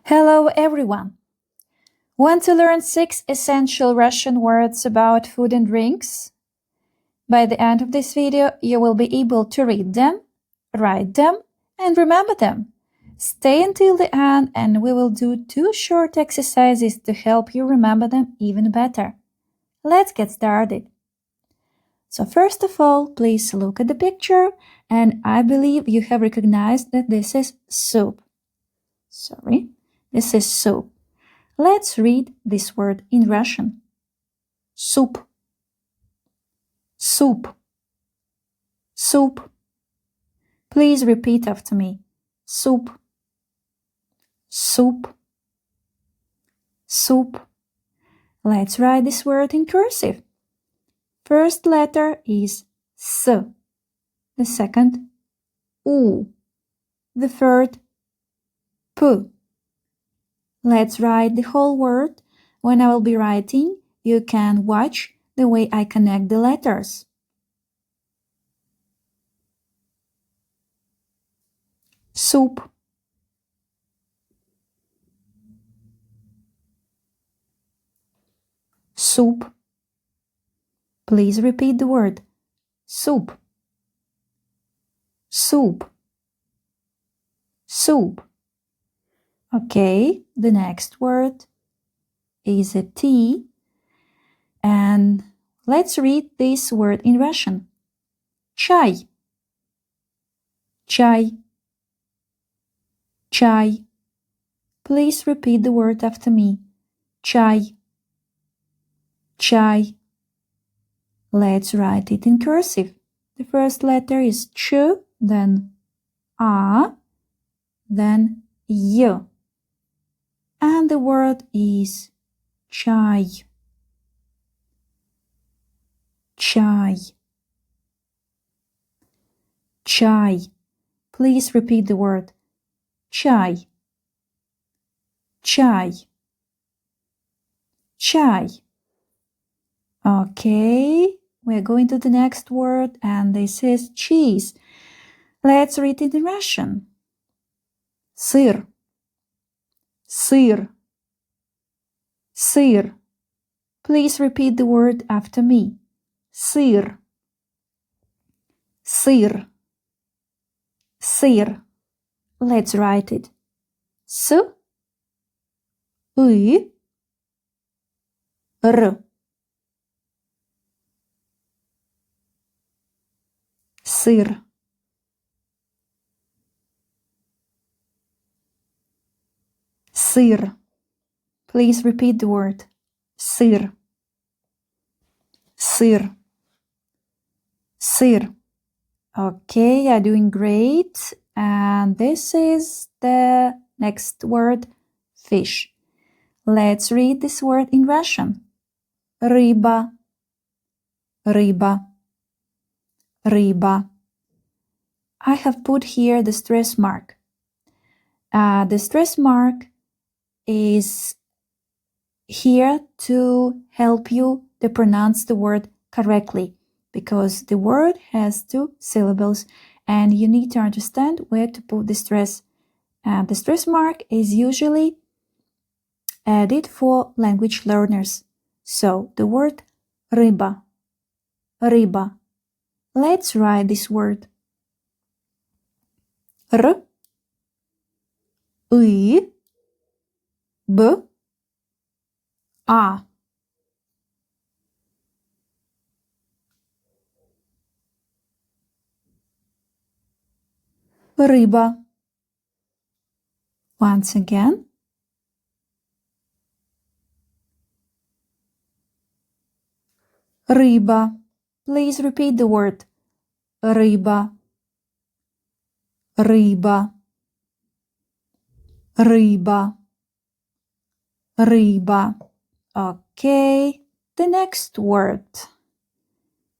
Hello everyone! Want to learn 6 essential Russian words about food and drinks? By the end of this video, you will be able to read them, write them, and remember them. Stay until the end and we will do 2 short exercises to help you remember them even better. Let's get started. So first of all, please look at the picture and I believe you have recognized that this is soup. This is soup. Let's read this word in Russian. Soup. Soup. Soup. Please repeat after me. Soup. Soup. Soup. Let's write this word in cursive. First letter is S. The second, U. The third, P. Let's write the whole word. When I will be writing, you can watch the way I connect the letters. Soup. Soup. Please repeat the word. Soup. Soup. Soup. Okay, the next word is a T, and let's read this word in Russian. Chai. Chai. Chai. Please repeat the word after me. Chai. Chai. Let's write it in cursive. The first letter is Ch, then A, then Y. And the word is chai. Chai. Chai. Please repeat the word. Chai. Chai. Chai. Okay, we're going to the next word, and this is cheese. Let's read it in Russian. Сыр. Сыр. Сыр. Please repeat the word after me. Сыр. Сыр. Сыр. Let's write it. S. I. R. Сыр. Сыр. Please repeat the word. Сыр. Сыр. Сыр. Okay, you're doing great. And this is the next word, fish. Let's read this word in Russian. РЫБА. РыБА. РыБА. I have put here the stress mark. The stress mark is here to help you to pronounce the word correctly, because the word has 2 syllables and you need to understand where to put the stress. The stress mark is usually added for language learners. So the word РыБа. РыБа. Let's write this word. Р. И. Б. А. РыБа. Once again. РыБа. Please repeat the word. РыБа. РыБа. РыБа. РыБа. Okay, the next word.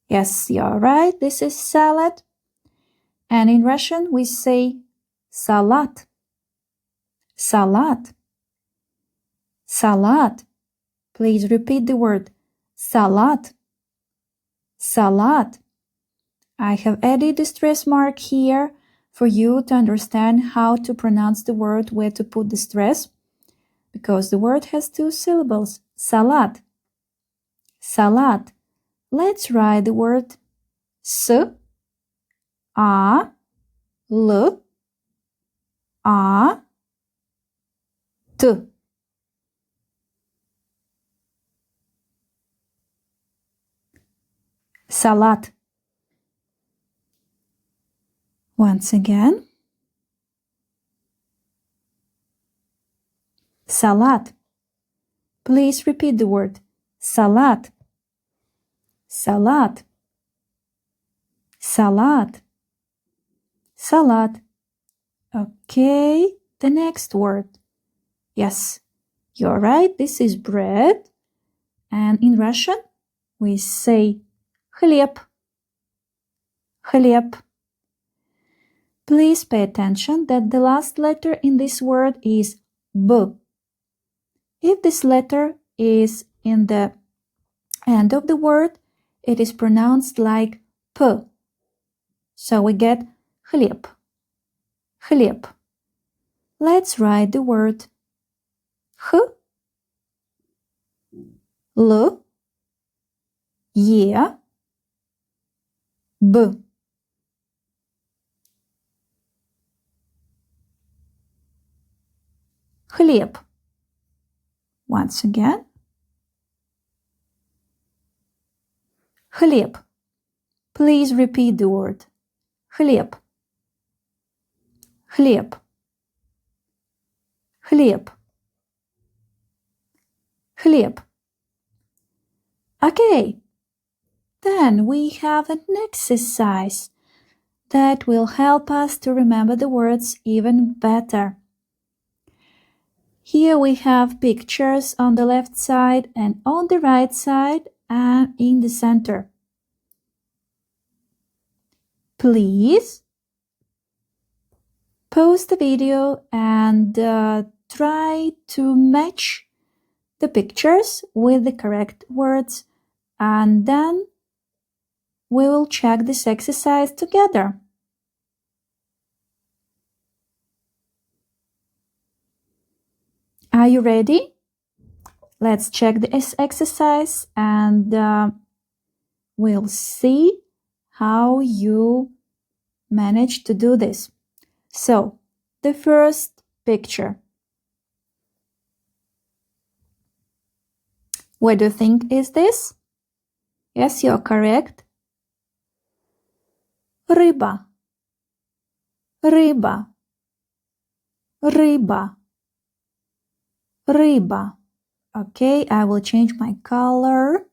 Yes, you're right. This is salad. And in Russian we say САЛАТ. САЛАТ. САЛАТ. Please repeat the word. САЛАТ. САЛАТ. I have added the stress mark here for you to understand how to pronounce the word, where to put the stress. because the word has two syllables. Salat. Salat. Let's write the word S A L A T. Salat. Once again. Salat. Please repeat the word. Salat. Salat. Salat. Salat. Okay, the next word. Yes, you're right, this is bread. And in Russian, we say ХЛЕБ. ХЛЕБ. Please pay attention that the last letter in this word is B. If this letter is in the end of the word, it is pronounced like P. So we get ХЛЕБ. ХЛЕБ. Let's write the word Х, Л, Е, Б. ХЛЕБ. Once again. ХЛЕБ. Please repeat the word. ХЛЕБ. ХЛЕБ. ХЛЕБ. ХЛЕБ. Okay. Then we have an exercise that will help us to remember the words even better. Here we have pictures on the left side and on the right side and in the center. Please pause the video and try to match the pictures with the correct words, and then we will check this exercise together. Are you ready? Let's check this exercise and we'll see how you manage to do this. So, the first picture. What do you think is this? Yes, you're correct. РЫБА. РЫБА. РЫБА. РЫБА. Okay, I will change my color.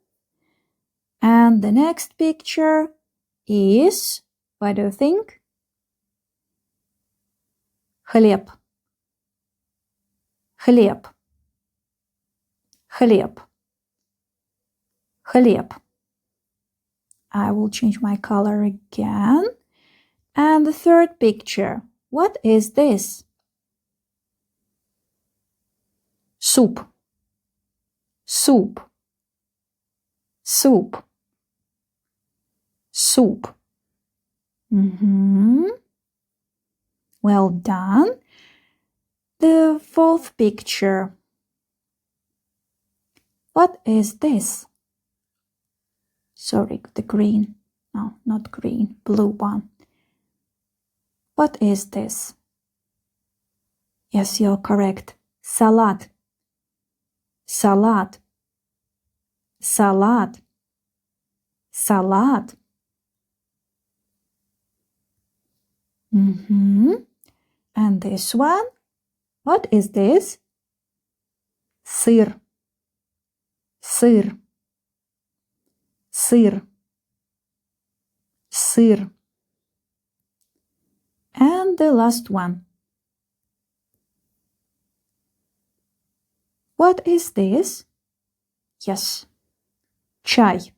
And the next picture is, what do you think? ХЛЕБ. ХЛЕБ. ХЛЕБ. ХЛЕБ. I will change my color again. And the third picture, what is this? Soup. Soup. Soup. Soup. Well done. The fourth picture. What is this? Sorry, the green. No, not green, blue one. What is this? Yes, you're correct. Salat. Salat. Salat. Salat. And this one? What is this? Сыр. Сыр. Сыр. Сыр. And the last one. What is this? Yes. Чай.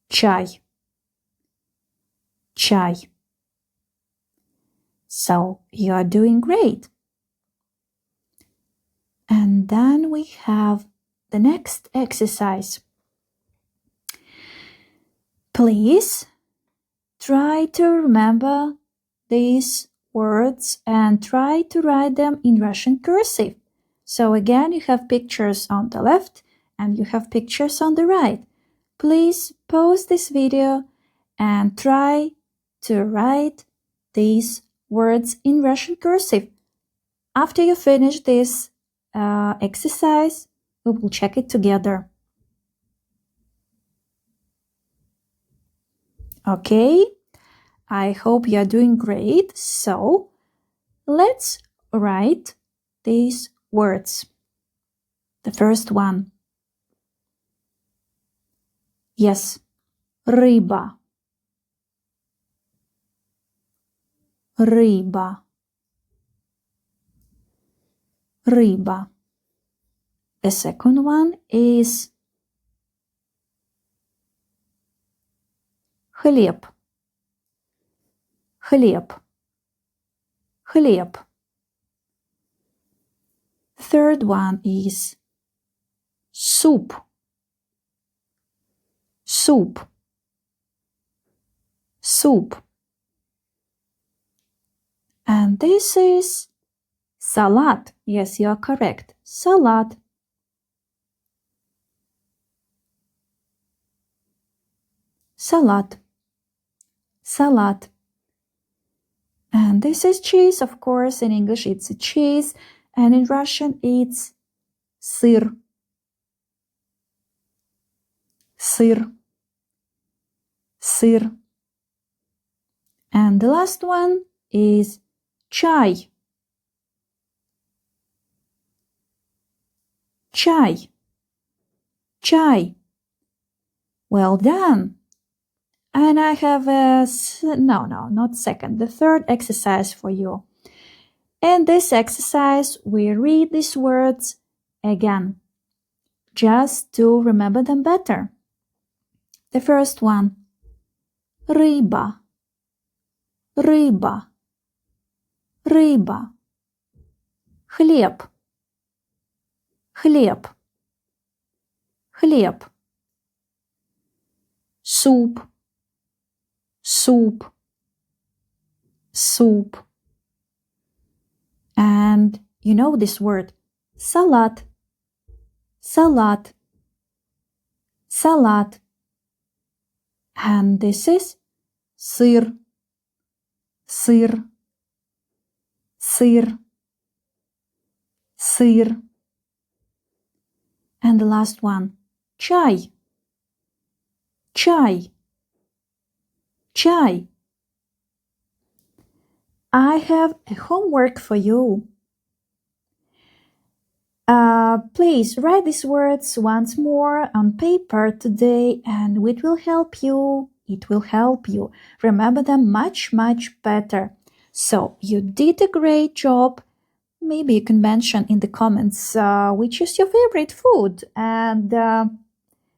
Чай. Чай. So you are doing great. And then we have the next exercise. Please try to remember these words and try to write them in Russian cursive So again, you have pictures on the left and you have pictures on the right. Please pause this video and try to write these words in Russian cursive. After you finish this exercise, we will check it together. Okay, I hope you are doing great. So, let's write these words. The first one. Yes, РЫБА. РЫБА. РЫБА. The second one is ХЛЕБ. ХЛЕБ. ХЛЕБ. Third one is суп. Суп. Soup. And this is САЛАТ. Yes, you are correct. САЛАТ. САЛАТ. САЛАТ. And this is cheese, of course. In English, it's a cheese. And in Russian, it's сыр. Сыр. Сыр. And the last one is чай. Чай. Чай. Well done. And I have not second, the third exercise for you. In this exercise, we read these words again, just to remember them better. The first one, РЫБА. РЫБА. РЫБА. ХЛЕБ. ХЛЕБ. ХЛЕБ. Soup. Soup. Soup. And you know this word, САЛАТ. САЛАТ. САЛАТ. And this is сыр. Сыр. Сыр. Сыр. And the last one, чай. Чай. Чай. I have a homework for you. Please write these words once more on paper today and it will help you. It will help you remember them much, much better. So you did a great job. Maybe you can mention in the comments which is your favorite food. And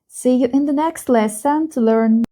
see you in the next lesson to learn